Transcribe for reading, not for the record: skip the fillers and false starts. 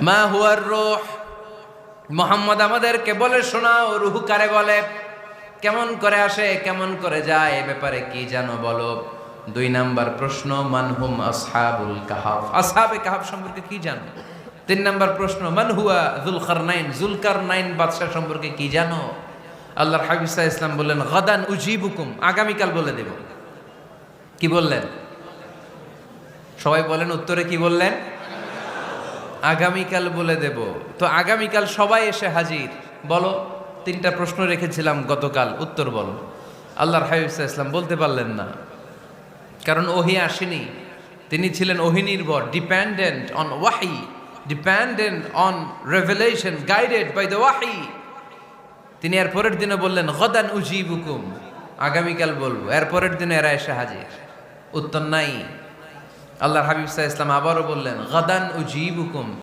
মা হুয়ার রূহ, মুহাম্মদ আমাদেরকে বলে শোনাও রূহ কারে বলে, কেমন করে আসে, কেমন করে যায়, এ ব্যাপারে কি জানো বলো। 2 নাম্বার প্রশ্ন, মানহুম আসহাবুল কাহাফ, আসহাবে কাহাফ সম্পর্কে কি জানো। 3 নাম্বার প্রশ্ন, মান হুয়া যুলকারনাইন, যুলকারনাইন বাদশা সম্পর্কে কি জানো। আল্লাহর হাবিব সাল্লাল্লাহু আলাইহি ওয়াসাল্লাম বললেন গাদান উজিবুকুম, আগামীকাল বলে দেব। কি বললেন? সবাই বলেন উত্তরে কি বললেন? আগামীকাল বলে দেব। তো আগামীকাল সবাই এসে হাজির। বলো, 3টা প্রশ্ন রেখেছিলাম গতকাল, উত্তর বলো। আল্লাহর হাবিব সাল্লাল্লাহু আলাইহি ওয়াসাল্লাম বলতে পারলেন না, কারণ ওহী আসেনি। তিনি ছিলেন ওহী নির্ভর, ডিপেন্ডেন্ট অন ওয়াহি, dependent on revelation, guided by the ওয়াহি। তিনি এর পরের দিনে বললেন গাদান উজিবুকুম, আগামীকাল বলবো। এর পরের দিনে এরা এসে হাজির, উত্তর নাই। আল্লাহর হাবিব সাল্লাল্লাহু আলাইহি ওয়াসাল্লাম আবারও বললেন গাদান উজিবুকুম,